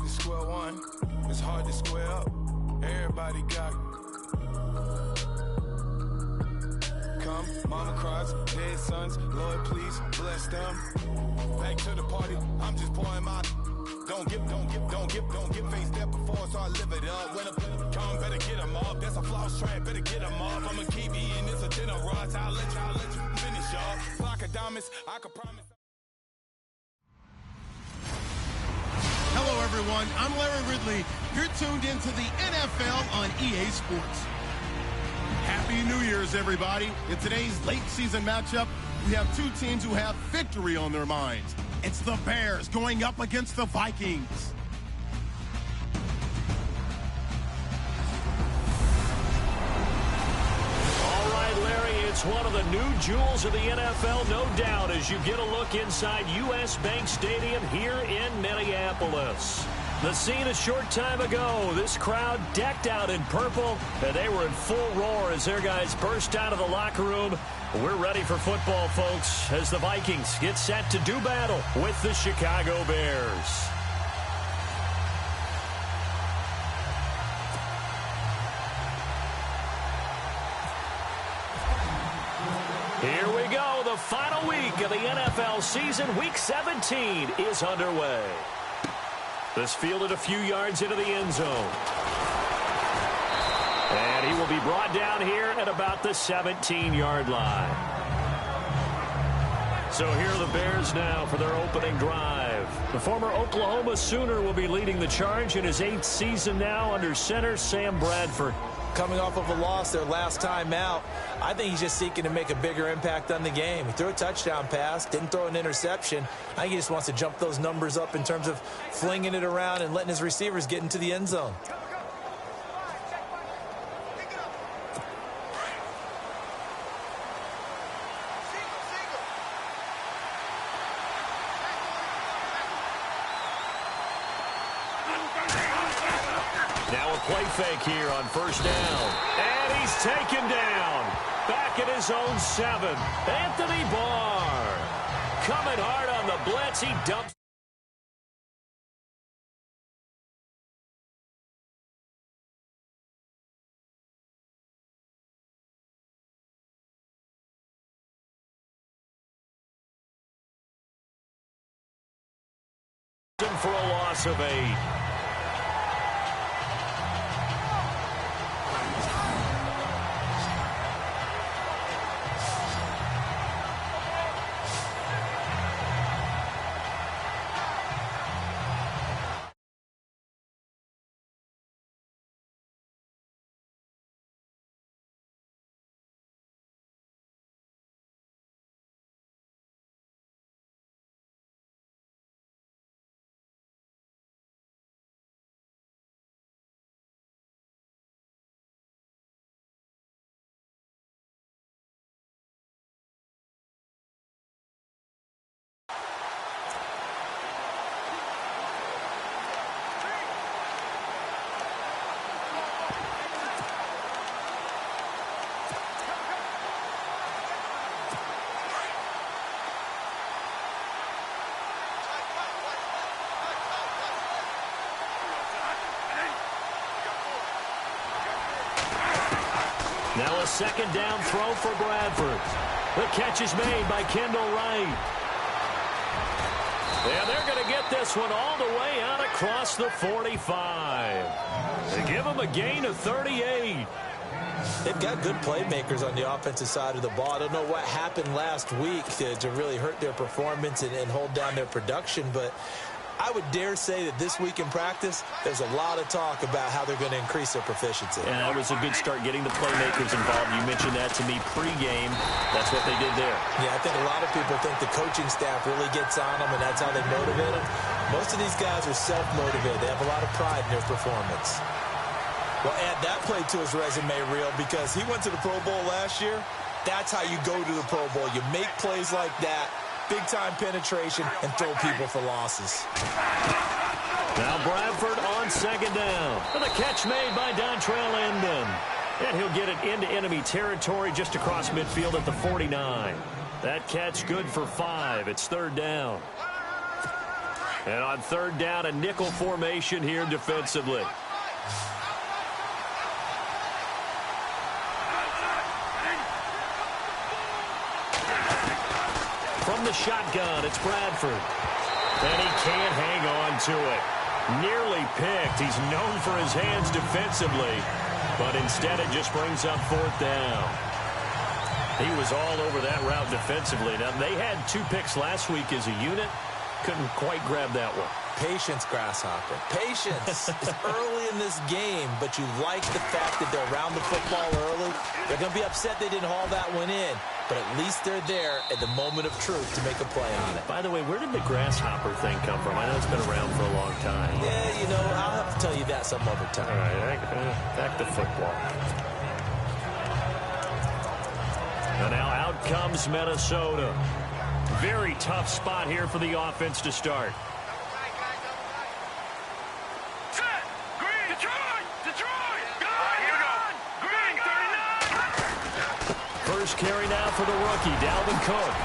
to square one. It's hard to square up. Everybody got come, mama cries, dead sons. Lord, please bless them. Back to the party. I'm just pouring my. Don't get face there before, so I live it up. When I come, better get them up. That's a floss track, better get them up. I'ma keep eating this a dinner rush. I'll let you finish up. Flock of diamonds, I can promise. Hello, everyone. I'm Larry Ridley. You're tuned into the NFL on EA Sports. Happy New Year's, everybody. In today's late season matchup, we have two teams who have victory on their minds. It's the Bears going up against the Vikings. All right, Larry, it's one of the new jewels of the NFL, no doubt, as you get a look inside U.S. Bank Stadium here in Minneapolis. The scene a short time ago, this crowd decked out in purple, and they were in full roar as their guys burst out of the locker room. We're ready for football, folks, as the Vikings get set to do battle with the Chicago Bears. Here we go. The final week of the NFL season, Week 17, is underway. This fielded a few yards into the end zone. And he will be brought down here at about the 17-yard line. So here are the Bears now for their opening drive. The former Oklahoma Sooner will be leading the charge in his 8th season now under center Sam Bradford. Coming off of a loss their last time out, I think he's just seeking to make a bigger impact on the game. He threw a touchdown pass, didn't throw an interception. I think he just wants to jump those numbers up in terms of flinging it around and letting his receivers get into the end zone. Now a play fake here on first down. And he's taken down. Back at his own 7. Anthony Barr. Coming hard on the blitz. He dumps. For a loss of 8. Now a second down throw for Bradford. The catch is made by Kendall Wright. And they're going to get this one all the way out across the 45. They give them a gain of 38. They've got good playmakers on the offensive side of the ball. I don't know what happened last week to really hurt their performance and hold down their production, but I would dare say that this week in practice, there's a lot of talk about how they're going to increase their proficiency. And that was a good start getting the playmakers involved. You mentioned that to me pregame. That's what they did there. Yeah, I think a lot of people think the coaching staff really gets on them, and that's how they motivate them. Most of these guys are self-motivated. They have a lot of pride in their performance. Well, add that play to his resume reel because he went to the Pro Bowl last year. That's how you go to the Pro Bowl. You make plays like that, big-time penetration, and throw people for losses. Now Bradford on second down. And the catch made by Dontrell Inman. And he'll get it into enemy territory just across midfield at the 49. That catch good for 5. It's third down. And on third down, a nickel formation here defensively. From the shotgun, it's Bradford. And he can't hang on to it. Nearly picked. He's known for his hands defensively, but instead it just brings up fourth down. He was all over that route defensively. Now, they had 2 picks last week as a unit. Couldn't quite grab that one. Patience, Grasshopper. Patience. It's early in this game, but you like the fact that they're around the football early. They're going to be upset they didn't haul that one in, but at least they're there at the moment of truth to make a play on it. By the way, where did the Grasshopper thing come from? I know it's been around for a long time. Yeah, you know, I'll have to tell you that some other time. All right, back to football. And now out comes Minnesota. Very tough spot here for the offense to start. Set! Green! Detroit! Go! Here we go! Green, 39! First carry now for the rookie, Dalvin Cook.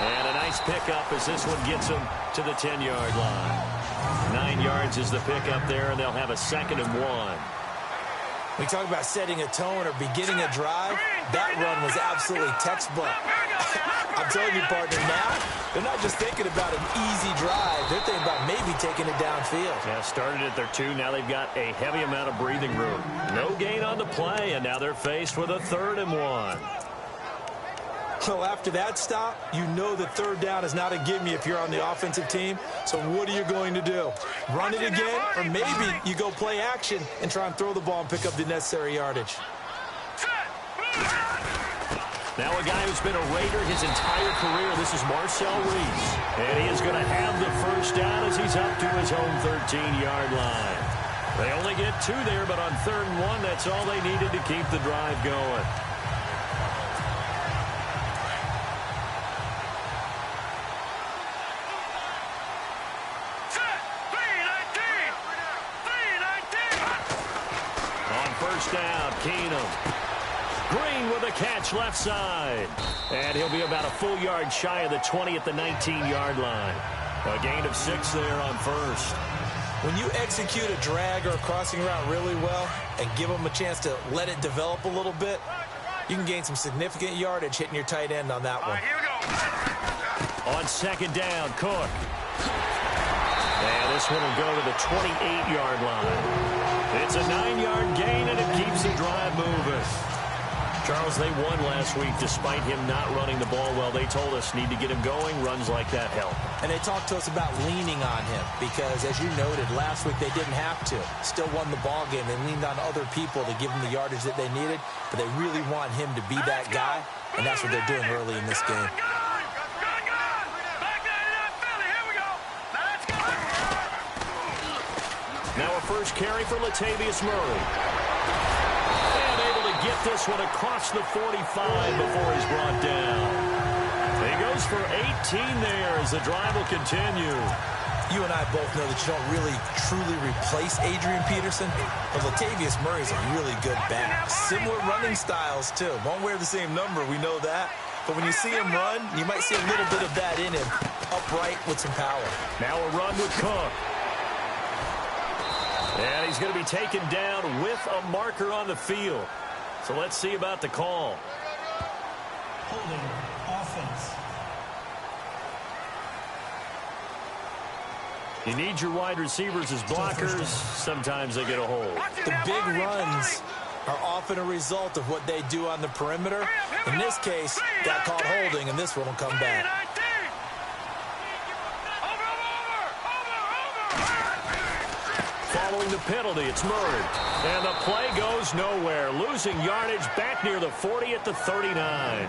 And a nice pickup as this one gets him to the 10-yard line. 9 yards is the pickup there, and they'll have a 2nd and 1. We talk about setting a tone or beginning a drive. That run was absolutely textbook. I'm telling you, partner, now they're not just thinking about an easy drive. They're thinking about maybe taking it downfield. Yeah, started at their 2. Now they've got a heavy amount of breathing room. No gain on the play, and now they're faced with a 3rd and 1. So after that stop, you know that third down is not a gimme if you're on the offensive team. So what are you going to do? Run it again? Or maybe you go play action and try and throw the ball and pick up the necessary yardage. Now a guy who's been a Raider his entire career. This is Marcel Reese. And he is going to have the first down as he's up to his home 13-yard line. They only get 2 there, but on 3rd and 1, that's all they needed to keep the drive going. Down, Keenum. Green with a catch left side. And he'll be about a full yard shy of the 20 at the 19-yard line. A gain of 6 there on first. When you execute a drag or a crossing route really well and give them a chance to let it develop a little bit, you can gain some significant yardage hitting your tight end on that one. Here we go. On 2nd down, Cook. And this one will go to the 28-yard line. It's a 9-yard gain, and it keeps the drive moving. Charles, they won last week despite him not running the ball well. They told us need to get him going. Runs like that help. And they talked to us about leaning on him because, as you noted, last week they didn't have to. Still won the ball game. They leaned on other people to give them the yardage that they needed, but they really want him to be that guy, and that's what they're doing early in this game. Now a first carry for Latavius Murray. And able to get this one across the 45 before he's brought down. He goes for 18 there as the drive will continue. You and I both know that you don't really truly replace Adrian Peterson, but Latavius Murray is a really good back. Similar running styles, too. Won't wear the same number, we know that. But when you see him run, you might see a little bit of that in him, upright with some power. Now a run with Cook. And he's going to be taken down with a marker on the field. So let's see about the call. Holding offense. You need your wide receivers as blockers. Sometimes they get a hold. The big runs are often a result of what they do on the perimeter. In this case, got caught holding, and this one will come back. Following the penalty, it's Murray. And the play goes nowhere. Losing yardage back near the 40 at the 39.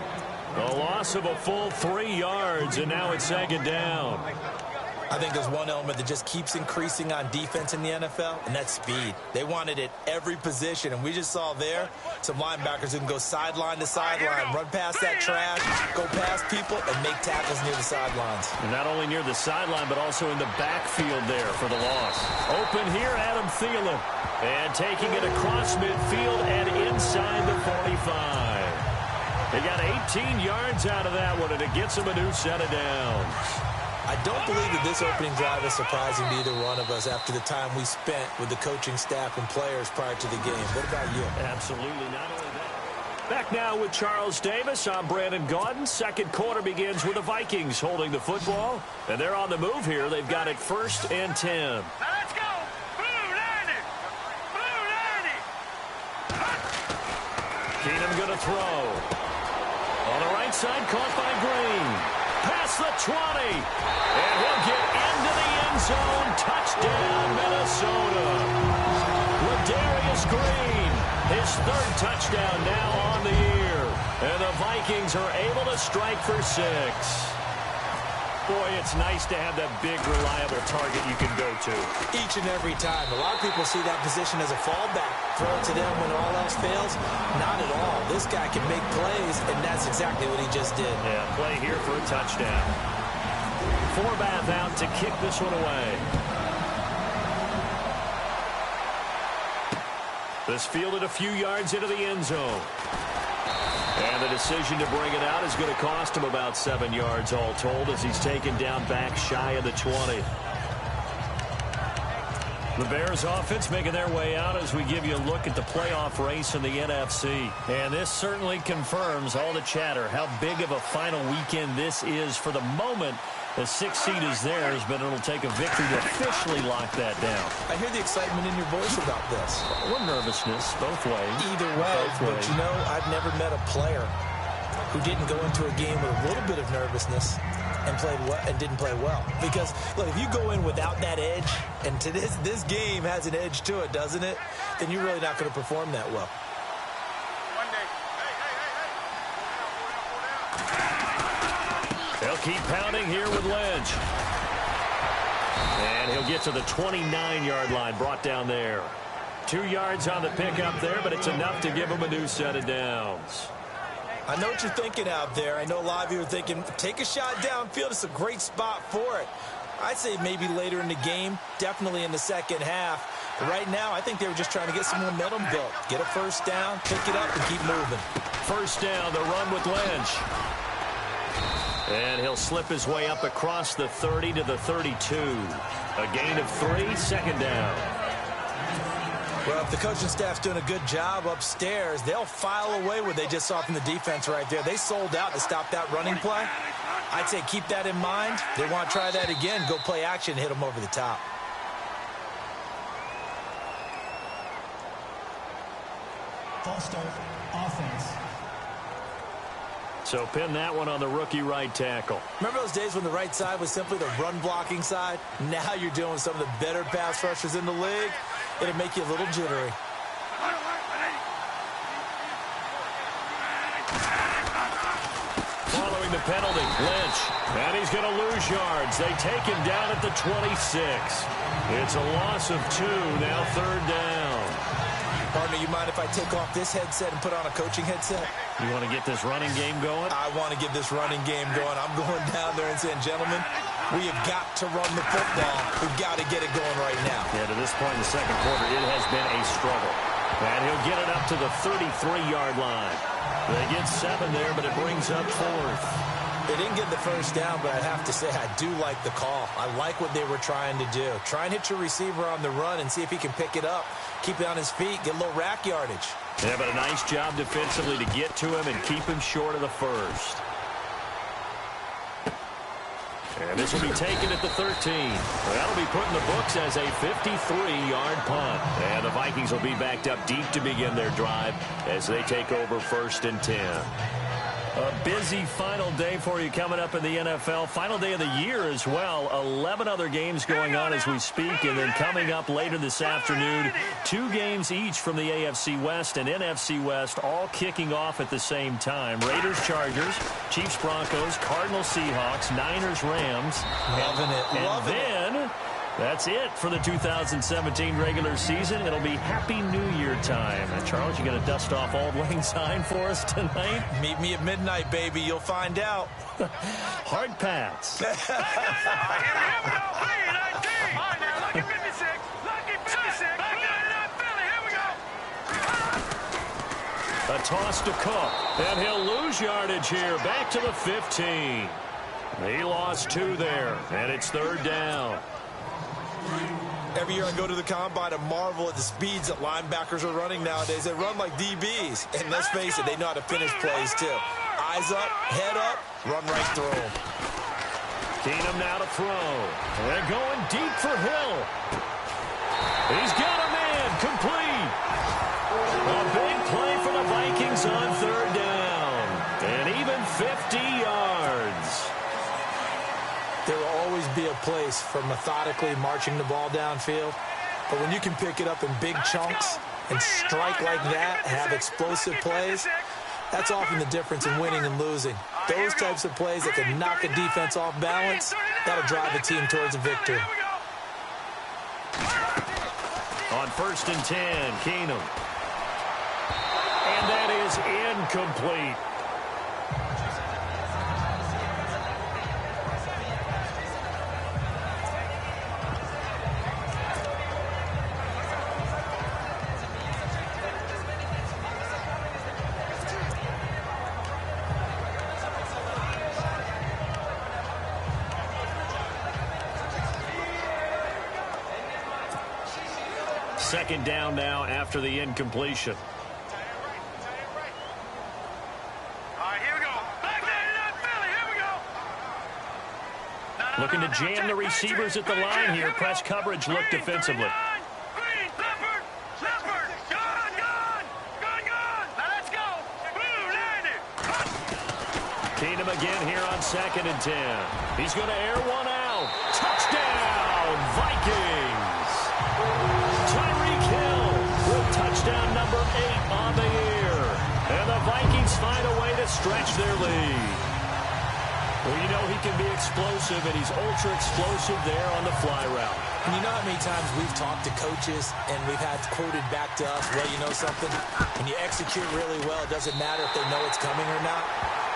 A loss of a full 3 yards, and now it's 2nd down. I think there's one element that just keeps increasing on defense in the NFL, and that's speed. They want it at every position, and we just saw there some linebackers who can go sideline to sideline, run past that trash, go past people, and make tackles near the sidelines. And not only near the sideline, but also in the backfield there for the loss. Open here, Adam Thielen. And taking it across midfield and inside the 45. They got 18 yards out of that one, and it gets them a new set of downs. I don't believe that this opening drive is surprising to either one of us after the time we spent with the coaching staff and players prior to the game. What about you? Absolutely. Not only that. Back now with Charles Davis. I'm Brandon Gaudin. Second quarter begins with the Vikings holding the football. And they're on the move here. They've got it 1st and 10. Now let's go. Blue 90. Blue 90. Keenum going to throw. On the right side, caught by Green. Past the 20. And he'll get into the end zone. Touchdown, Minnesota. Ladarius Green, his 3rd touchdown now on the year. And the Vikings are able to strike for 6. Boy, it's nice to have that big, reliable target you can go to. Each and every time. A lot of people see that position as a fallback. Throw it to them when all else fails. Not at all. This guy can make plays, and that's exactly what he just did. Yeah, play here for a touchdown. Forbath out to kick this one away. This fielded a few yards into the end zone. And the decision to bring it out is going to cost him about 7 yards all told as he's taken down back shy of the 20. The Bears offense making their way out as we give you a look at the playoff race in the NFC. And this certainly confirms all the chatter, how big of a final weekend this is for the moment. The 6th seed is theirs, but it'll take a victory to officially lock that down. I hear the excitement in your voice about this. Or nervousness, both ways. Either way, but you know, I've never met a player who didn't go into a game with a little bit of nervousness and played well and didn't play well. Because look, if you go in without that edge, and to this game has an edge to it, doesn't it? Then you're really not going to perform that well. They'll keep pounding here with Lynch. And he'll get to the 29-yard line, brought down there. 2 yards on the pickup there, but it's enough to give him a new set of downs. I know what you're thinking out there. I know a lot of you are thinking, take a shot downfield. It's a great spot for it. I'd say maybe later in the game, definitely in the second half. But right now, I think they were just trying to get some momentum built. Get a first down, pick it up, and keep moving. First down, the run with Lynch. And he'll slip his way up across the 30 to the 32. A gain of 3, 2nd down. Well, if the coaching staff's doing a good job upstairs, they'll file away what they just saw from the defense right there. They sold out to stop that running play. I'd say keep that in mind. They want to try that again. Go play action, hit them over the top. False start, offense. So pin that one on the rookie right tackle. Remember those days when the right side was simply the run-blocking side? Now you're dealing with some of the better pass rushers in the league. It'll make you a little jittery. Following the penalty, Lynch. And he's going to lose yards. They take him down at the 26. It's a loss of 2, now 3rd down. Partner, you mind if I take off this headset and put on a coaching headset? You want to get this running game going? I want to get this running game going. I'm going down there and saying, gentlemen, we have got to run the football. We've got to get it going right now. Yeah, to this point in the second quarter, it has been a struggle. And he'll get it up to the 33-yard line. They get 7 there, but it brings up 4th. They didn't get the first down, but I have to say I do like the call. I like what they were trying to do. Try and hit your receiver on the run and see if he can pick it up. Keep it on his feet, get a little rack yardage. Yeah, but a nice job defensively to get to him and keep him short of the first. And this will be taken at the 13. That'll be put in the books as a 53-yard punt. And the Vikings will be backed up deep to begin their drive as they take over 1st and 10. A busy final day for you coming up in the NFL. Final day of the year as well. 11 other games going on as we speak. And then coming up later this afternoon, 2 games each from the AFC West and NFC West, all kicking off at the same time. Raiders, Chargers, Chiefs, Broncos, Cardinals, Seahawks, Niners, Rams. Loving it. And then that's it for the 2017 regular season. It'll be Happy New Year time. And Charles, you going to dust off Auld Lang Syne for us tonight? Meet me at midnight, baby. You'll find out. Hard pass. Here we go. All right, now, lucky 56. Lucky 56. Philly. Here we go. A toss to Cook. And he'll lose yardage here. Back to the 15. He lost 2 there, and it's 3rd down. Every year I go to the combine and marvel at the speeds that linebackers are running nowadays. They run like DBs. And let's face it, they know how to finish plays too. Eyes up, head up, run right through them. Keenum now to throw. They're going deep for Hill. He's got a man complete. A big play for the Vikings on 3rd down. And even 50 yards. There will always be a place for methodically marching the ball downfield. But when you can pick it up in big chunks and strike like that, have explosive plays, that's often the difference in winning and losing. Those types of plays that can knock a defense off balance, that'll drive a team towards a victory. On 1st and 10, Keenum. And that is incomplete. Second down now after the incompletion. Looking to jam the receivers at the line here. Press coverage look defensively. Keenum again here on 2nd and 10. He's going to air one out. Touchdown, Vikings. Tyreek Hill with touchdown number 8 on the year. And the Vikings find a way to stretch their lead. Well, you know he can be explosive, and he's ultra-explosive there on the fly route. And you know how many times we've talked to coaches and we've had quoted back to us, well, you know something? When you execute really well, it doesn't matter if they know it's coming or not.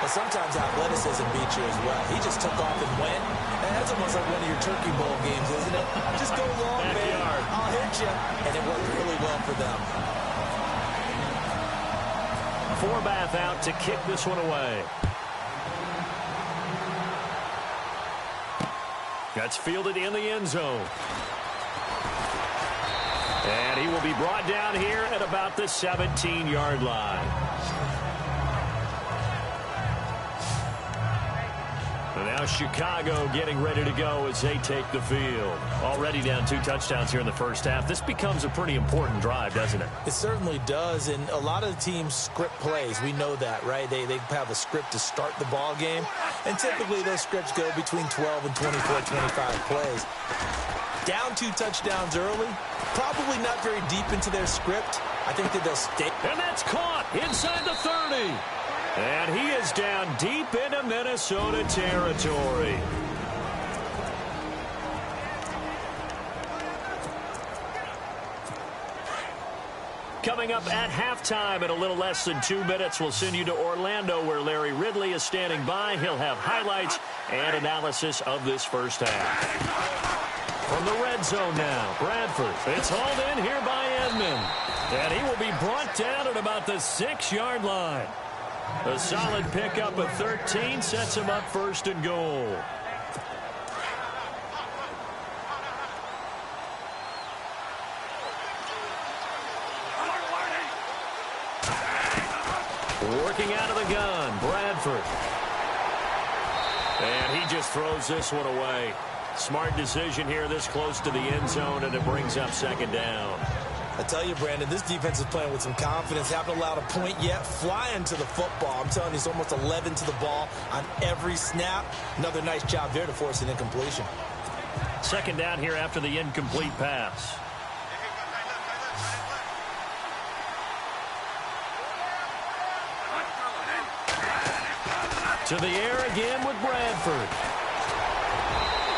But sometimes athleticism beats you as well. He just took off and went. And that's almost like one of your Turkey Bowl games, isn't it? Just go long, man. I'll hit you. And it worked really well for them. Forbath out to kick this one away. That's fielded in the end zone. And he will be brought down here at about the 17-yard line. And now Chicago getting ready to go as they take the field. Already down 2 touchdowns here in the first half. This becomes a pretty important drive, doesn't it? It certainly does, and a lot of the teams script plays. We know that, right? They have a script to start the ball game, and typically those scripts go between 12 and 24, 25 plays. Down 2 touchdowns early, probably not very deep into their script. I think that they'll stay. And that's caught inside the 30. And he is down deep into Minnesota territory. Coming up at halftime in a little less than 2 minutes, we'll send you to Orlando where Larry Ridley is standing by. He'll have highlights and analysis of this first half. From the red zone now, Bradford. It's hauled in here by Edmond. And he will be brought down at about the 6-yard line. A solid pickup of 13 sets him up 1st and goal. Working out of the gun, Bradford. And he just throws this one away. Smart decision here this close to the end zone, and it brings up 2nd down. I tell you, Brandon, this defense is playing with some confidence. Haven't allowed a point yet. Flying to the football. I'm telling you, it's almost 11 to the ball on every snap. Another nice job there to force an incompletion. 2nd down here after the incomplete pass. To the air again with Bradford.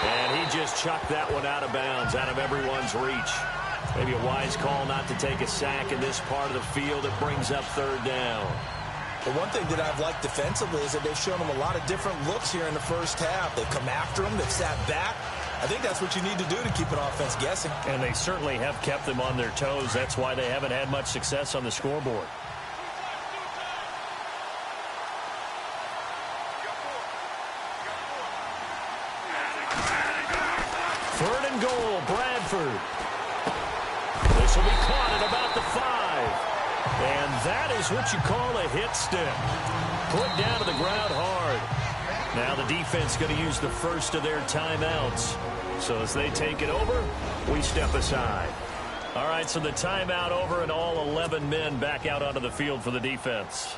And he just chucked that one out of bounds, out of everyone's reach. Maybe a wise call not to take a sack in this part of the field. It brings up 3rd down. The one thing that I've liked defensively is that they've shown them a lot of different looks here in the first half. They've come after them. They've sat back. I think that's what you need to do to keep an offense guessing. And they certainly have kept them on their toes. That's why they haven't had much success on the scoreboard. and goal, Bradford. This will be caught at about the 5. And that is what you call a hit stick. Put down to the ground hard. Now the defense going to use the first of their timeouts. So as they take it over, we step aside. All right, so the timeout over and all 11 men back out onto the field for the defense.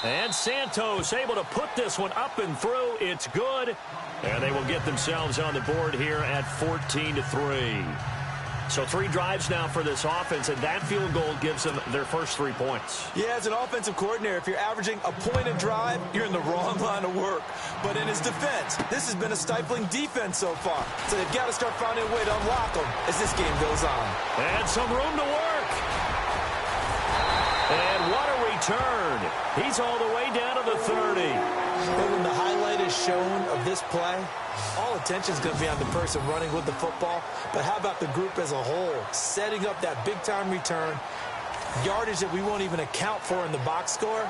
And Santos able to put this one up and through. It's good. And they will get themselves on the board here at 14-3. So 3 drives now for this offense, and that field goal gives them their first 3 points. Yeah, as an offensive coordinator, if you're averaging a point a drive, you're in the wrong line of work. But in his defense, this has been a stifling defense so far. So they've got to start finding a way to unlock them as this game goes on. And some room to work. And what a return. He's all the way down to the 30. And when the highlight is shown of this play, all attention is going to be on the person running with the football. But how about the group as a whole, setting up that big-time return, yardage that we won't even account for in the box score,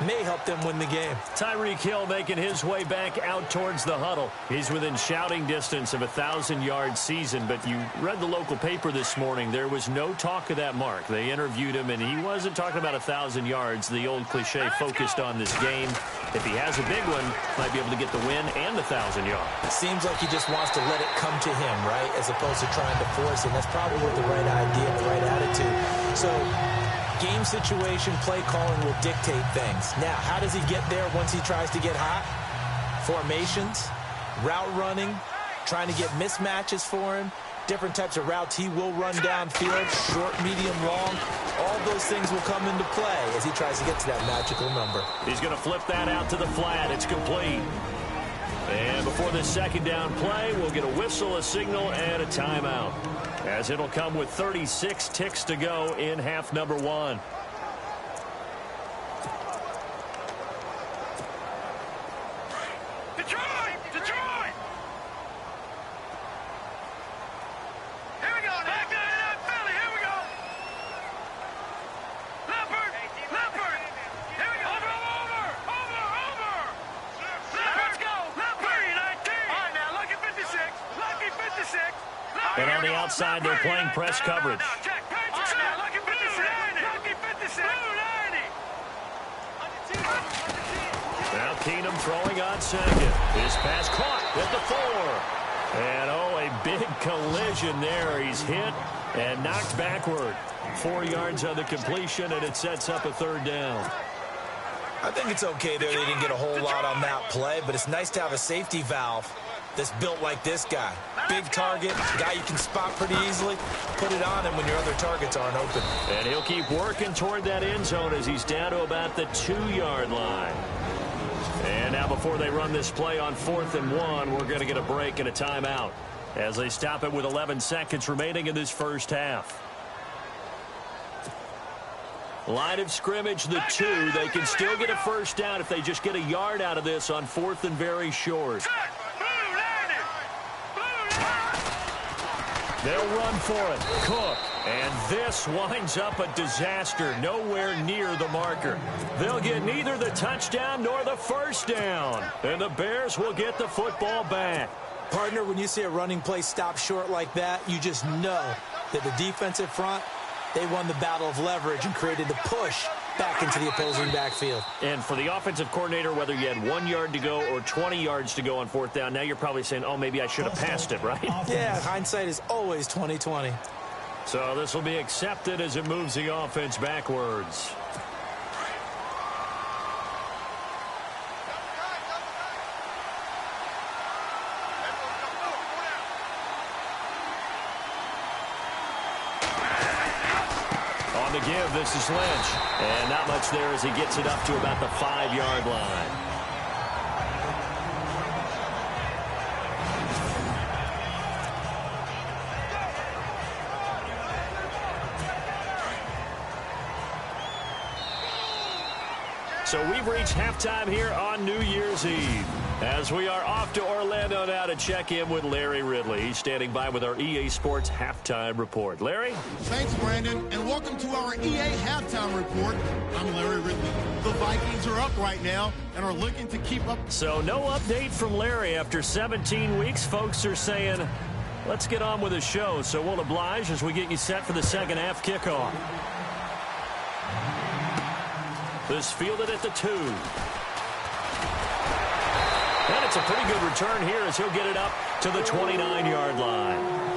may help them win the game. Tyreek Hill making his way back out towards the huddle. He's within shouting distance of a 1,000-yard season, but you read the local paper this morning. There was no talk of that mark. They interviewed him, and he wasn't talking about 1,000 yards. The old cliche focused on this game. If he has a big one, might be able to get the win and the 1,000 yards. It seems like he just wants to let it come to him, right, as opposed to trying to force it. That's probably the right idea and the right attitude. So game situation, play calling will dictate things. Now, how does he get there once he tries to get hot? Formations, route running, trying to get mismatches for him, different types of routes he will run downfield, short, medium, long. All those things will come into play as he tries to get to that magical number. He's going to flip that out to the flat. It's complete. And before this second down play, we'll get a whistle, a signal, and a timeout, as it'll come with 36 ticks to go in half number 1. Detroit! Detroit! Here we go. Back to Philly. Here we go. Leopard! Leopard! Here we go. Over! Let's go. Leopard! 19. All right, now, lucky 56. Lucky 56. And on the outside, they're playing press coverage. Lucky 56. Lucky 56. Now Keenum throwing on second. His pass caught at the 4. And, oh, a big collision there. He's hit and knocked backward. 4 yards on the completion, and it sets up a third down. I think it's okay there. They didn't get a whole lot on that play, but it's nice to have a safety valve that's built like this guy. Big target, guy you can spot pretty easily. Put it on him when your other targets aren't open. And he'll keep working toward that end zone as he's down to about the 2-yard line. And now before they run this play on 4th and 1, we're going to get a break and a timeout as they stop it with 11 seconds remaining in this first half. Line of scrimmage, the 2. They can still get a first down if they just get a yard out of this on 4th and very short. They'll run for it. Cook. And this winds up a disaster. Nowhere near the marker. They'll get neither the touchdown nor the first down. And the Bears will get the football back. Partner, when you see a running play stop short like that, you just know that the defensive front, they won the battle of leverage and created the push back into the opposing backfield. And for the offensive coordinator, whether you had 1 yard to go or 20 yards to go on 4th down, now you're probably saying, oh, maybe I should have passed it, right? Yeah, hindsight is always 20/20. So this will be accepted as it moves the offense backwards. On the give, this is Lynch. And not much there as he gets it up to about the 5-yard line. So we've reached halftime here on New Year's Eve, as we are off to Orlando now to check in with Larry Ridley. He's standing by with our EA Sports Halftime Report. Larry? Thanks, Brandon, and welcome to our EA Halftime Report. I'm Larry Ridley. The Vikings are up right now and are looking to keep up. So no update from Larry after 17 weeks. Folks are saying, let's get on with the show. So we'll oblige as we get you set for the second half kickoff. This fielded at the 2. And it's a pretty good return here as he'll get it up to the 29-yard line.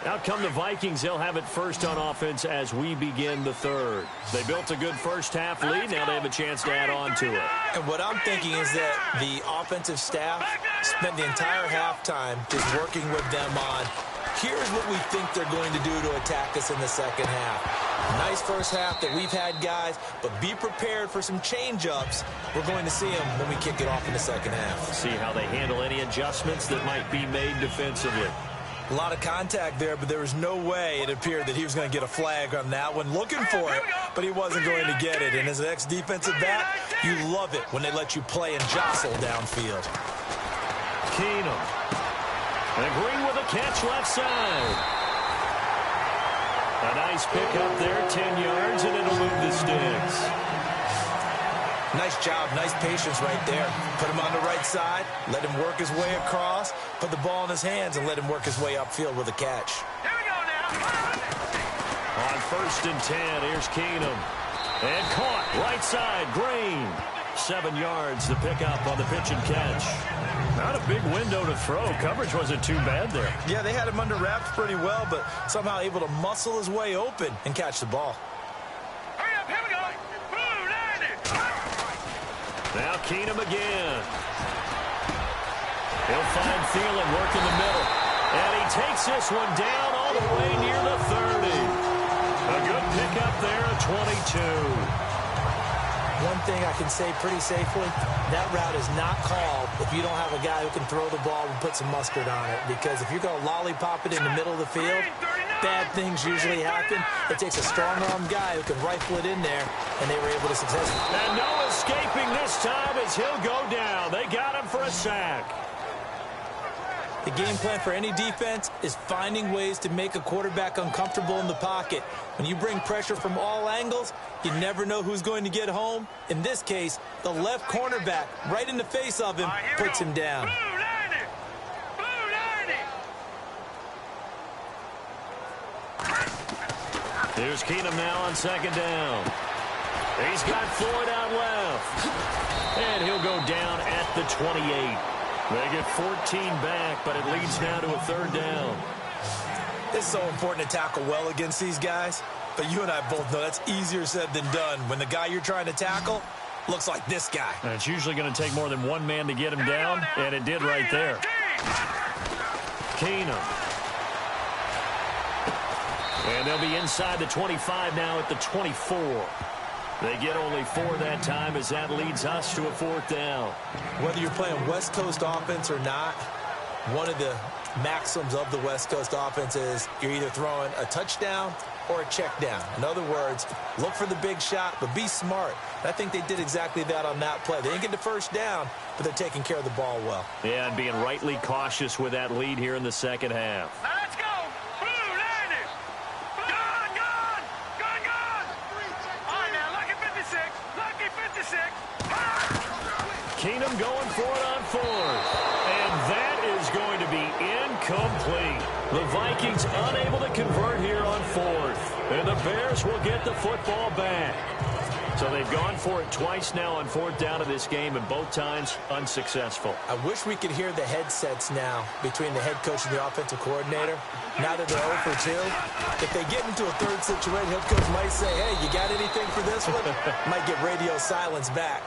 Out come the Vikings. They'll have it first on offense as we begin the third. They built a good first half lead. Now they have a chance to add on to it. And what I'm thinking is that the offensive staff spent the entire halftime just working with them on, here's what we think they're going to do to attack us in the second half. Nice first half that we've had, guys, but be prepared for some change-ups. We're going to see them when we kick it off in the second half. See how they handle any adjustments that might be made defensively. A lot of contact there, but there was no way it appeared that he was going to get a flag on that one. Looking for it, but he wasn't going to get it. And as an ex-defensive back, you love it when they let you play and jostle downfield. Keenum. And Green with a catch left side. A nice pickup there, 10 yards, and it'll move the sticks. Nice job, nice patience right there. Put him on the right side, let him work his way across, put the ball in his hands, and let him work his way upfield with a catch. Here we go now. On 1st and 10, here's Keenum. And caught, right side, Green. 7 yards, the pickup on the pitch and catch. Not a big window to throw. Coverage wasn't too bad there. Yeah, they had him under wraps pretty well, but somehow able to muscle his way open and catch the ball. Hurry up, here we go. Blue 90. Now Keenum again. He'll find Thielen, work in the middle. And he takes this one down all the way near the 30. A good pickup there, a 22. One thing I can say pretty safely, that route is not called if you don't have a guy who can throw the ball and put some mustard on it. Because if you're going to lollipop it in the middle of the field, bad things usually happen. It takes a strong-arm guy who can rifle it in there, and they were able to successfully. And no escaping this time as he'll go down. They got him for a sack. The game plan for any defense is finding ways to make a quarterback uncomfortable in the pocket. When you bring pressure from all angles, you never know who's going to get home. In this case, the left cornerback, right in the face of him, puts him down. Blue 90. Blue 90. Here's Keenum now on 2nd down. He's got Floyd out left. And he'll go down at the 28. They get 14 back, but it leads now to a 3rd down. It's so important to tackle well against these guys, but you and I both know that's easier said than done when the guy you're trying to tackle looks like this guy. And it's usually going to take more than one man to get him down, and it did right there. Keenum. And they'll be inside the 25 now at the 24. They get only 4 that time as that leads us to a 4th down. Whether you're playing West Coast offense or not, one of the maxims of the West Coast offense is you're either throwing a touchdown or a check down. In other words, look for the big shot, but be smart. And I think they did exactly that on that play. They didn't get the first down, but they're taking care of the ball well. Yeah, and being rightly cautious with that lead here in the second half. Now let's go. Blue 90. Gone. All right, now, lucky 56. Lucky 56. Keenum going for it on 4th. And that is going to be incomplete. The Vikings unable to convert here on 4th. And the Bears will get the football back. So they've gone for it twice now on 4th down of this game, and both times unsuccessful. I wish we could hear the headsets now between the head coach and the offensive coordinator. Now that they're 0 for 2, if they get into a 3rd situation, head coach might say, hey, you got anything for this one? Might get radio silence back.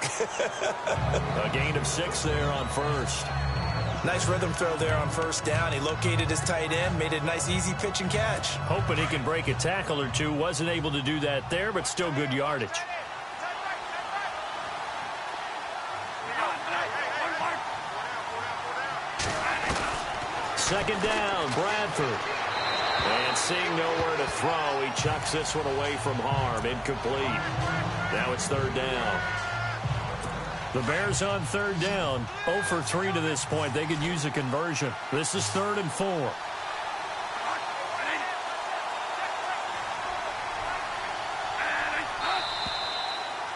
A gain of 6 there on 1st. Nice rhythm throw there on 1st down. He located his tight end, made it a nice easy pitch and catch. Hoping he can break a tackle or two. Wasn't able to do that there, but still good yardage. Second down, Bradford. And seeing nowhere to throw, he chucks this one away from harm. Incomplete. Now it's 3rd down. The Bears on third down, 0 for 3 to this point. They could use a conversion. This is 3rd and 4.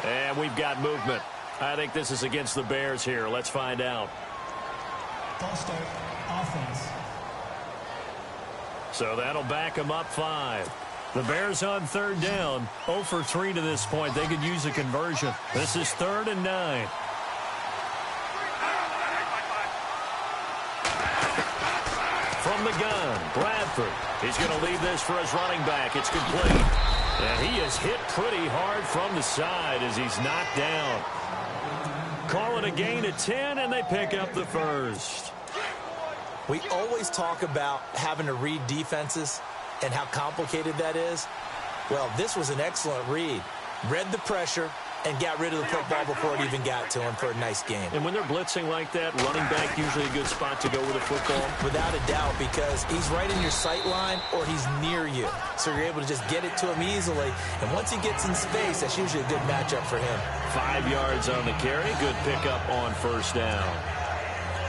And we've got movement. I think this is against the Bears here. Let's find out. False start, offense. So that'll back them up 5. The Bears on third down, 0 for 3 to this point. They could use a conversion. This is 3rd and 9. From the gun, Bradford. He's going to leave this for his running back. It's complete. And he is hit pretty hard from the side as he's knocked down. Call it a gain of 10, and they pick up the first. We always talk about having to read defenses and how complicated that is. Well, this was an excellent read. Read the pressure and got rid of the football before it even got to him for a nice game. And when they're blitzing like that, running back usually a good spot to go with a football? Without a doubt, because he's right in your sight line or he's near you. So you're able to just get it to him easily. And once he gets in space, that's usually a good matchup for him. 5 yards on the carry. Good pickup on first down.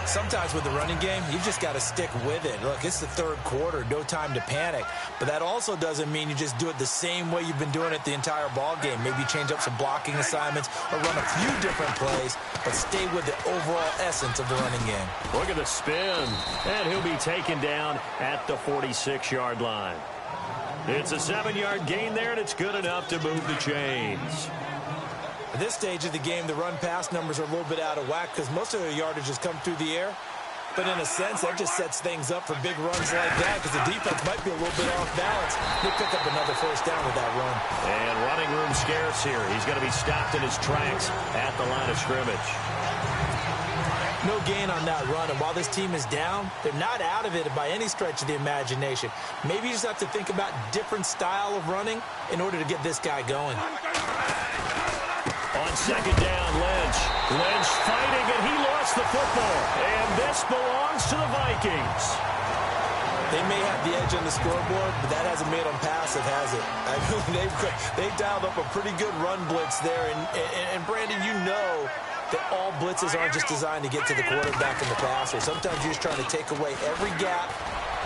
Sometimes with the running game, you've just got to stick with it. Look, it's the third quarter, no time to panic. But that also doesn't mean you just do it the same way you've been doing it the entire ball game. Maybe change up some blocking assignments or run a few different plays, but stay with the overall essence of the running game. Look at the spin. And he'll be taken down at the 46-yard line. It's a 7-yard gain there, and it's good enough to move the chains. At this stage of the game, the run-pass numbers are a little bit out of whack because most of their yardage has come through the air. But in a sense, that just sets things up for big runs like that because the defense might be a little bit off balance. They pick up another first down with that run. And running room scarce here. He's going to be stopped in his tracks at the line of scrimmage. No gain on that run, and while this team is down, they're not out of it by any stretch of the imagination. Maybe you just have to think about different style of running in order to get this guy going. On second down, Lynch. Lynch fighting, and he lost the football. And this belongs to the Vikings. They may have the edge on the scoreboard, but that hasn't made them passive, has it? I mean, they've dialed up a pretty good run blitz there. And Brandon, you know that all blitzes aren't just designed to get to the quarterback and the passer. Sometimes you're just trying to take away every gap,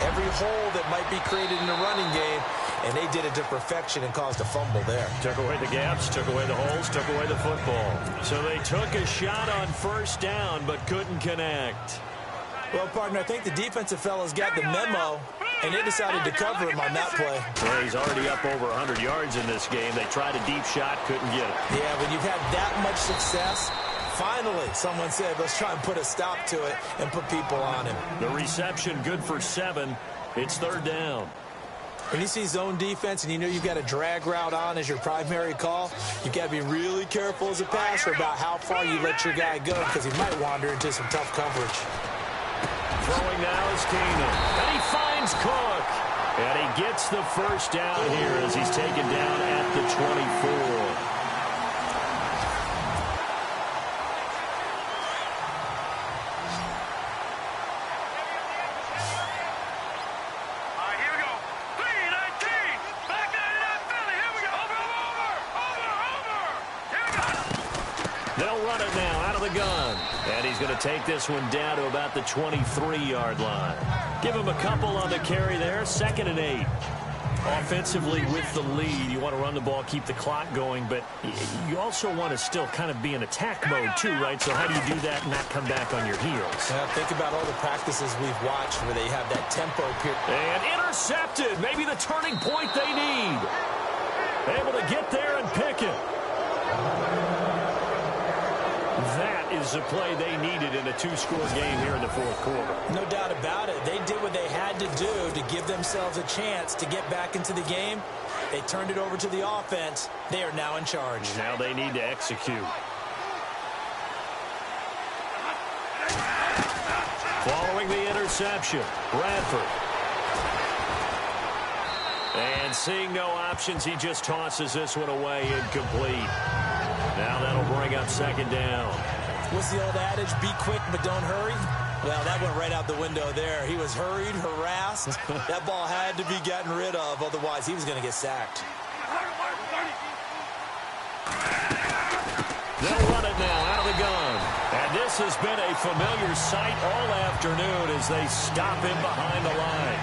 every hole that might be created in the running game, and they did it to perfection and caused a fumble there. Took away the gaps, took away the holes, took away the football. So they took a shot on first down but couldn't connect. Well, partner, I think the defensive fellas got the memo, and they decided to cover him on that play. Well, he's already up over 100 yards in this game. They tried a deep shot, couldn't get it. Yeah, when you've had that much success, finally, someone said, let's try and put a stop to it and put people on him. The reception good for 7. It's third down. When you see zone defense and you know you've got a drag route on as your primary call, you've got to be really careful as a passer about how far you let your guy go because he might wander into some tough coverage. Throwing now is Keenan. And he finds Cook. And he gets the first down here as he's taken down at the 24. And he's going to take this one down to about the 23-yard line. Give him a couple on the carry there. 2nd and 8. Offensively with the lead, you want to run the ball, keep the clock going, but you also want to still kind of be in attack mode too, right? So how do you do that and not come back on your heels? Yeah, think about all the practices we've watched where they have that tempo period. And intercepted. Maybe the turning point they need. Able to get there and pick it. That is the play they needed in a 2-score game here in the fourth quarter. No doubt about it. They did what they had to do to give themselves a chance to get back into the game. They turned it over to the offense. They are now in charge. Now they need to execute. Following the interception, Bradford. And seeing no options, he just tosses this one away incomplete. Now that'll bring up second down. What's the old adage? Be quick, but don't hurry. Well, that went right out the window there. He was hurried, harassed. That ball had to be gotten rid of. Otherwise, he was going to get sacked. They'll run it now out of the gun. This has been a familiar sight all afternoon as they stop him behind the line.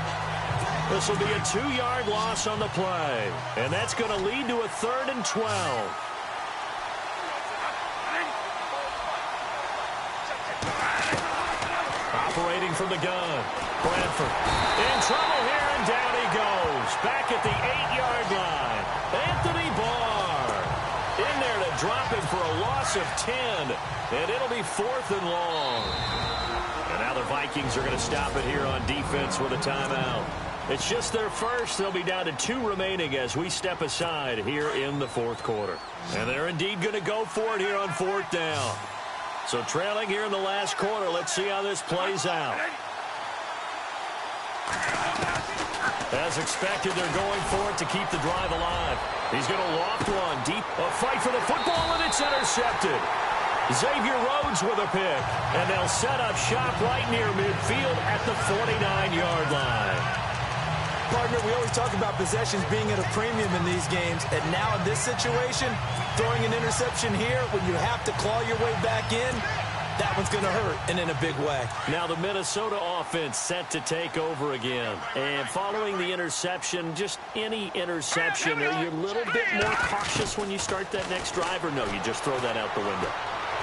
This will be a 2-yard loss on the play, and that's going to lead to a 3rd and 12. Operating from the gun, Bradford in trouble here, and down he goes. Back at the 8-yard line, Anthony Barr in there to drop him for a loss of 10, and it'll be 4th and long. And now the Vikings are going to stop it here on defense with a timeout. It's just their first. They'll be down to 2 remaining as we step aside here in the 4th quarter. And they're indeed going to go for it here on 4th down. So trailing here in the last quarter. Let's see how this plays out. As expected, they're going for it to keep the drive alive. He's going to loft one deep. A fight for the football, and it's intercepted. Xavier Rhodes with a pick. And they'll set up shop right near midfield at the 49-yard line. Partner, we always talk about possessions being at a premium in these games, and now in this situation, throwing an interception here when you have to claw your way back in, that one's going to hurt, and in a big way. Now the Minnesota offense set to take over again. And following the interception, just any interception, are you a little bit more cautious when you start that next drive, or no, you just throw that out the window?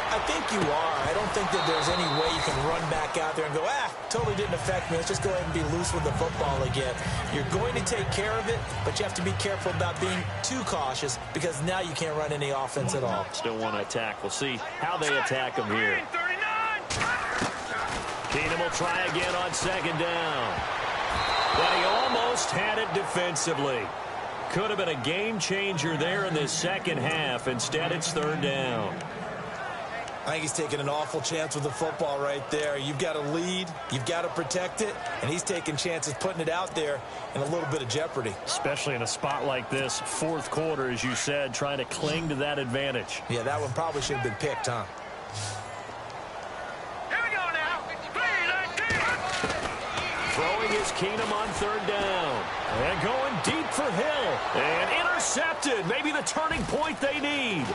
I think you are. I don't think that there's any way you can run back out there and go, totally didn't affect me. Let's just go ahead and be loose with the football again. You're going to take care of it, but you have to be careful about being too cautious because now you can't run any offense at all. Still want to attack. We'll see how they attack him here. Keenum will try again on 2nd down. But he almost had it defensively. Could have been a game changer there in this second half. Instead, it's 3rd down. I think he's taking an awful chance with the football right there. You've got to lead, you've got to protect it, and he's taking chances putting it out there in a little bit of jeopardy. Especially in a spot like this, 4th quarter, as you said, trying to cling to that advantage. Yeah, that one probably should have been picked, huh? Here we go now. Throwing is Keenum on 3rd down. And going deep for Hill. And intercepted. Maybe the turning point they need.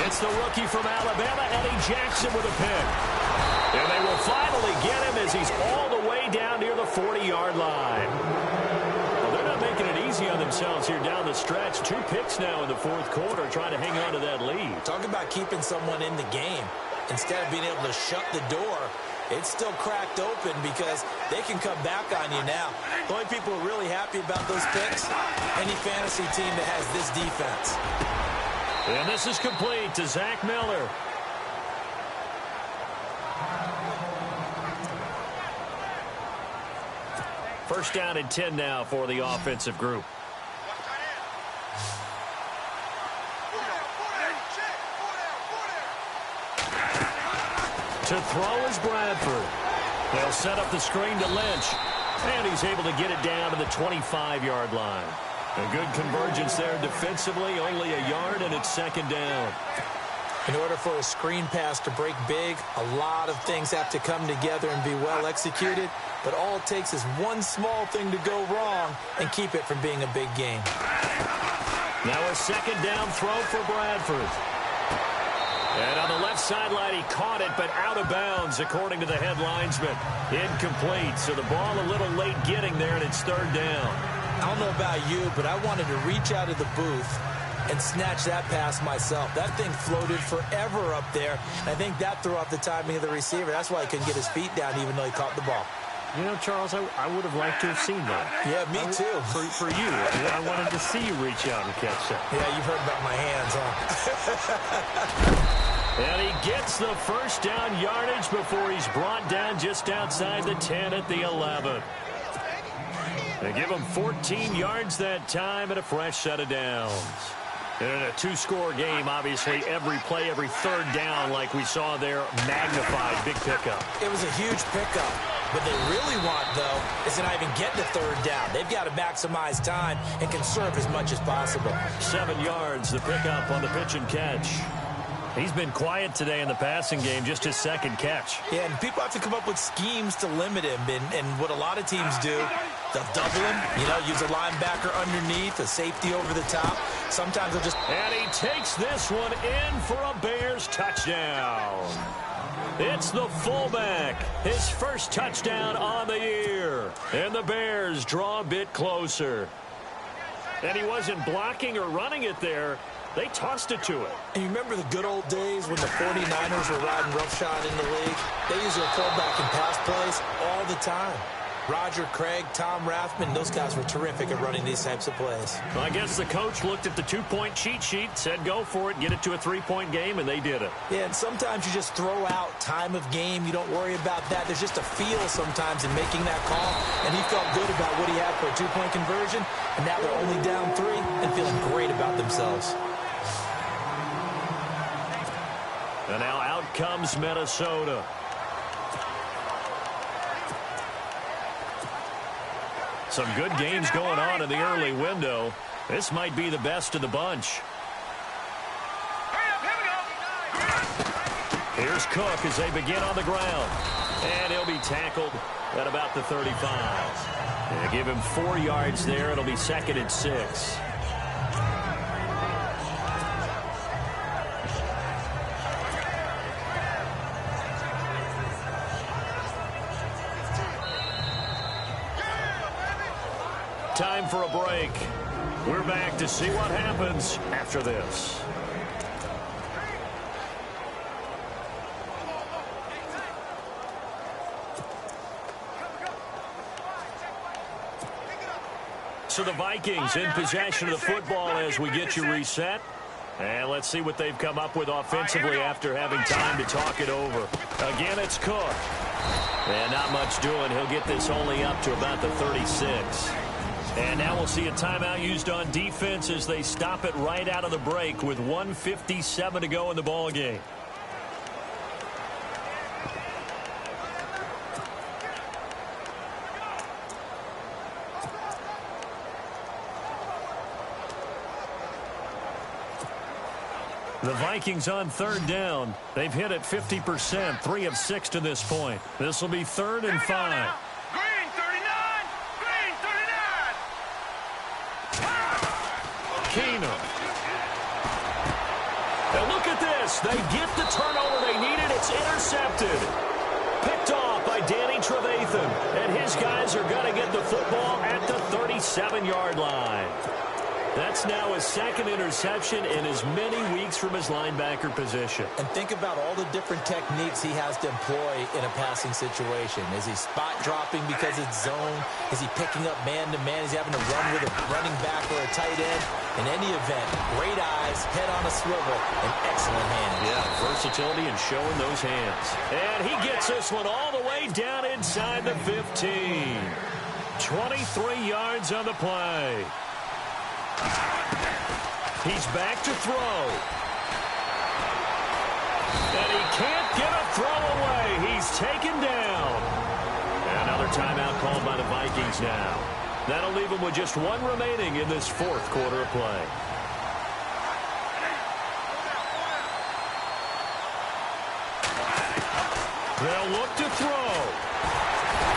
It's the rookie from Alabama, Eddie Jackson, with a pick. And they will finally get him as he's all the way down near the 40-yard line. Well, they're not making it easy on themselves here down the stretch. 2 picks now in the 4th quarter, trying to hang on to that lead. Talk about keeping someone in the game. Instead of being able to shut the door, it's still cracked open because they can come back on you now. The only people who are really happy about those picks, any fantasy team that has this defense. And this is complete to Zach Miller. First down and 10 now for the offensive group. To throw is Bradford. They'll set up the screen to Lynch. And he's able to get it down to the 25-yard line. A good convergence there defensively, only a yard, and it's 2nd down. In order for a screen pass to break big, a lot of things have to come together and be well executed, but all it takes is one small thing to go wrong and keep it from being a big game. Now a 2nd down throw for Bradford. And on the left sideline, he caught it, but out of bounds, according to the head linesman. Incomplete, so the ball a little late getting there, and it's 3rd down. I don't know about you, but I wanted to reach out of the booth and snatch that pass myself. That thing floated forever up there, and I think that threw off the timing of the receiver. That's why he couldn't get his feet down even though he caught the ball. You know, Charles, I would have liked to have seen that. Yeah, me too. For you. I wanted to see you reach out and catch that. Yeah, you've heard about my hands, huh? And he gets the first down yardage before he's brought down just outside the 10 at the 11. They give him 14 yards that time and a fresh set of downs. And in a 2-score game, obviously, every play, every 3rd down, like we saw there, magnified. Big pickup. It was a huge pickup. What they really want, though, is to not even get to 3rd down. They've got to maximize time and conserve as much as possible. 7 yards, the pickup on the pitch and catch. He's been quiet today in the passing game, just his 2nd catch. Yeah, and people have to come up with schemes to limit him. And what a lot of teams do, they'll double him, use a linebacker underneath, a safety over the top. Sometimes they'll just... And he takes this one in for a Bears touchdown. It's the fullback. His first touchdown on the year. And the Bears draw a bit closer. And he wasn't blocking or running it there. They tossed it to it. And you remember the good old days when the 49ers were riding roughshod in the league? They used their fullback in pass plays all the time. Roger Craig, Tom Rathman, those guys were terrific at running these types of plays. Well, I guess the coach looked at the two-point cheat sheet, said go for it, get it to a three-point game, and they did it. Yeah, and sometimes you just throw out time of game. You don't worry about that. There's just a feel sometimes in making that call, and he felt good about what he had for a two-point conversion, and now they're only down 3 and feeling great about themselves. And now out comes Minnesota. Some good games going on in the early window. This might be the best of the bunch. Here's Cook as they begin on the ground. And he'll be tackled at about the 35. They give him 4 yards there. It'll be 2nd and 6. Time for a break. We're back to see what happens after this. So the Vikings in possession of the football as we get you reset. And let's see what they've come up with offensively after having time to talk it over. Again, it's Cook. And not much doing. He'll get this only up to about the 36. And now we'll see a timeout used on defense as they stop it right out of the break with 1:57 to go in the ball game. The Vikings on 3rd down. They've hit it 50%, 3 of 6 to this point. This will be 3rd and 5. Keenum. And look at this. They get the turnover they needed. It's intercepted. Picked off by Danny Trevathan. And his guys are going to get the football at the 37-yard line. That's now his 2nd interception in as many weeks from his linebacker position. And think about all the different techniques he has to employ in a passing situation. Is he spot dropping because it's zone? Is he picking up man-to-man? Is he having to run with a running back or a tight end? In any event, great eyes, head on a swivel, and excellent hands. Yeah, versatility and showing those hands. And he gets this one all the way down inside the 15. 23 yards on the play. He's back to throw. And he can't get a throw away. He's taken down. And another timeout called by the Vikings now. That'll leave him with just 1 remaining in this 4th quarter of play. They'll look to throw.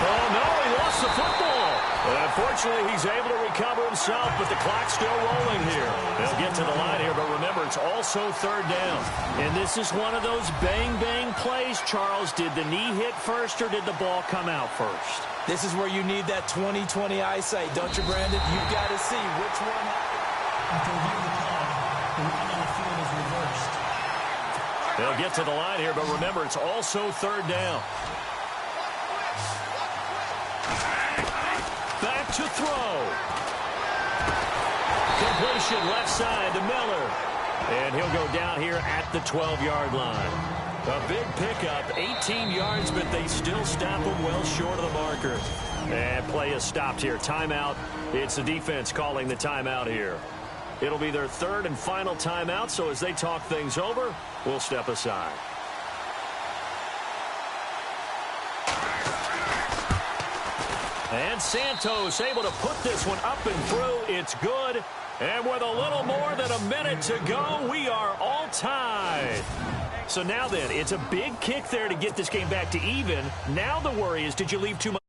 Oh, no, he lost the football. And unfortunately, he's able to recover himself, but the clock's still rolling here. They'll get to the line here, but remember, it's also 3rd down. And this is one of those bang-bang plays, Charles. Did the knee hit first, or did the ball come out first? This is where you need that 20/20 eyesight, don't you, Brandon? You've got to see which one. After reviewing the call, the line on the field is reversed. They'll get to the line here, but remember, it's also 3rd down. Back to throw. Completion left side to Miller. And he'll go down here at the 12-yard line. A big pickup, 18 yards, but they still stop him well short of the marker. And play is stopped here. Timeout. It's the defense calling the timeout here. It'll be their 3rd and final timeout, so as they talk things over, we'll step aside. And Santos able to put this one up and through. It's good. And with a little more than a minute to go, we are all tied. So now then, it's a big kick there to get this game back to even. Now the worry is, did you leave too much?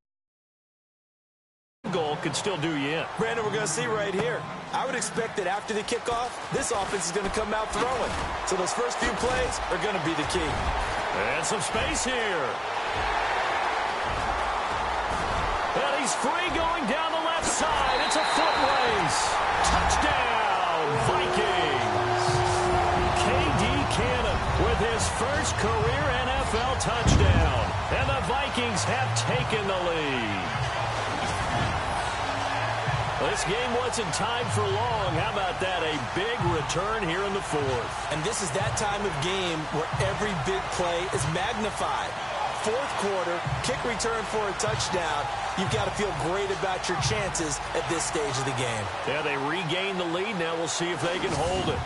Goal could still do you in. Brandon, we're going to see right here. I would expect that after the kickoff, this offense is going to come out throwing. So those first few plays are going to be the key. And some space here. And he's free going down the left side. It's a foot race. Touchdown, Vikings. K.D. Cannon with his first career NFL touchdown. And the Vikings have taken the lead. This game wasn't tied for long. How about that? A big return here in the fourth. And this is that time of game where every big play is magnified. Fourth quarter, kick return for a touchdown. You've got to feel great about your chances at this stage of the game. Yeah, they regain the lead. Now we'll see if they can hold it.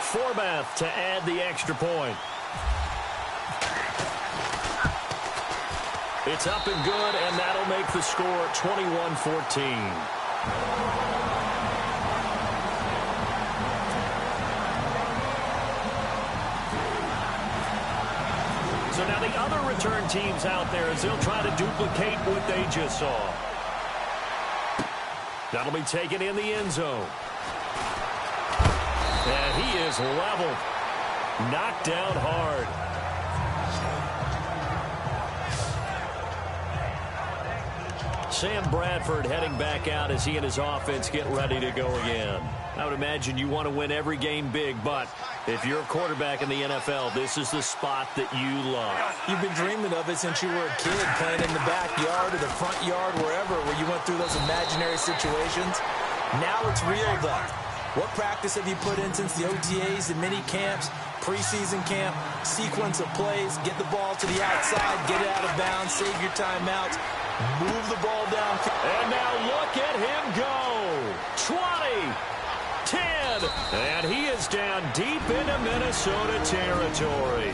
Forbath to add the extra point. It's up and good, and that'll make the score 21-14. So now the other return teams out there as they'll try to duplicate what they just saw. That'll be taken in the end zone. And he is leveled. Knocked down hard. Sam Bradford heading back out as he and his offense get ready to go again. I would imagine you want to win every game big, but if you're a quarterback in the NFL, this is the spot that you love. You've been dreaming of it since you were a kid, playing in the backyard or the front yard, wherever, where you went through those imaginary situations. Now it's real, though. What practice have you put in since the OTAs and mini camps, preseason camp, sequence of plays, get the ball to the outside, get it out of bounds, save your timeouts, move the ball down. And now look at him go. 20, 10, and he is down deep into Minnesota territory.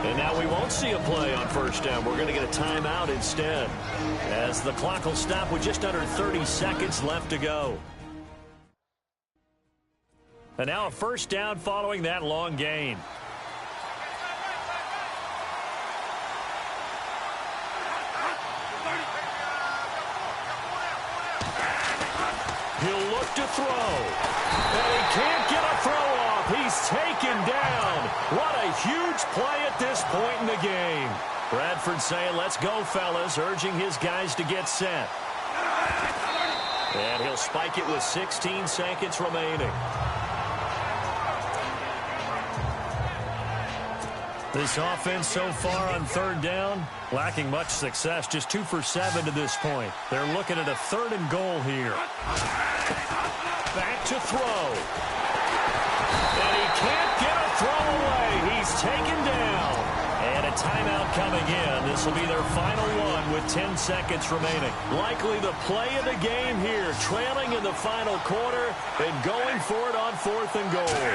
And now we won't see a play on first down. We're going to get a timeout instead, as the clock will stop with just under 30 seconds left to go. And now a first down following that long gain. He'll look to throw. And he can't get a throw off. He's taken down. What a huge play at this point in the game. Bradford saying, let's go, fellas, urging his guys to get set. And he'll spike it with 16 seconds remaining. This offense so far on third down, lacking much success, just 2 for 7 to this point. They're looking at a 3rd and goal here. Back to throw. And he can't get a throw away. He's taken down. And a timeout coming in. This will be their final one with 10 seconds remaining. Likely the play of the game here, trailing in the final quarter and going for it on 4th and goal.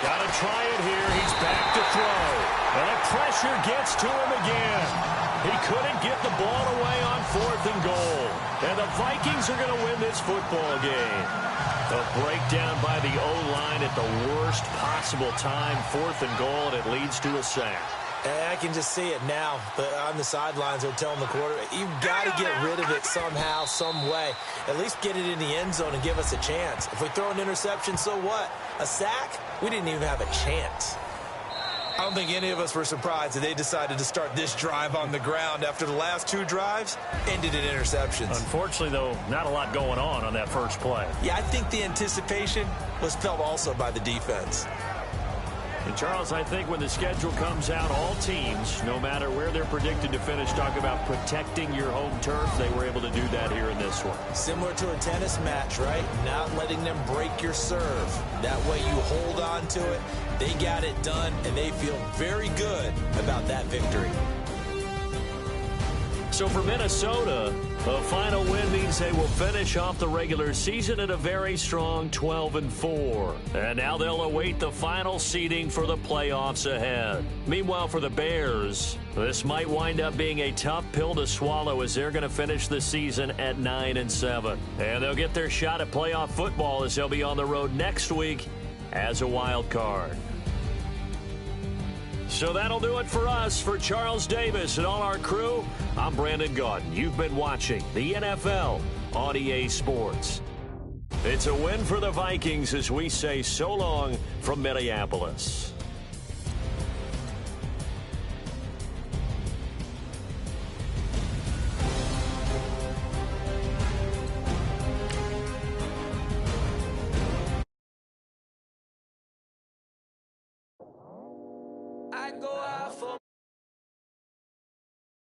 Got to try it here. He's back to throw. And the pressure gets to him again. He couldn't get the ball away on 4th and goal. And the Vikings are going to win this football game. A breakdown by the O-line at the worst possible time. 4th and goal, and it leads to a sack. I can just see it now. On the sidelines, they're telling the quarterback, you've got to get rid of it somehow, some way. At least get it in the end zone and give us a chance. If we throw an interception, so what? A sack? We didn't even have a chance. I don't think any of us were surprised that they decided to start this drive on the ground after the last 2 drives ended in interceptions. Unfortunately, though, not a lot going on that first play. Yeah, I think the anticipation was felt also by the defense. And, Charles, I think when the schedule comes out, all teams, no matter where they're predicted to finish, talk about protecting your home turf. They were able to do that here in this one. Similar to a tennis match, right? Not letting them break your serve. That way you hold on to it. They got it done, and they feel very good about that victory. So for Minnesota, a final win means they will finish off the regular season at a very strong 12-4. And now they'll await the final seeding for the playoffs ahead. Meanwhile, for the Bears, this might wind up being a tough pill to swallow as they're going to finish the season at 9-7. And they'll get their shot at playoff football as they'll be on the road next week as a wild card. So that'll do it for us. For Charles Davis and all our crew, I'm Brandon Gaudin. You've been watching the NFL on EA Sports. It's a win for the Vikings as we say so long from Minneapolis. I go out for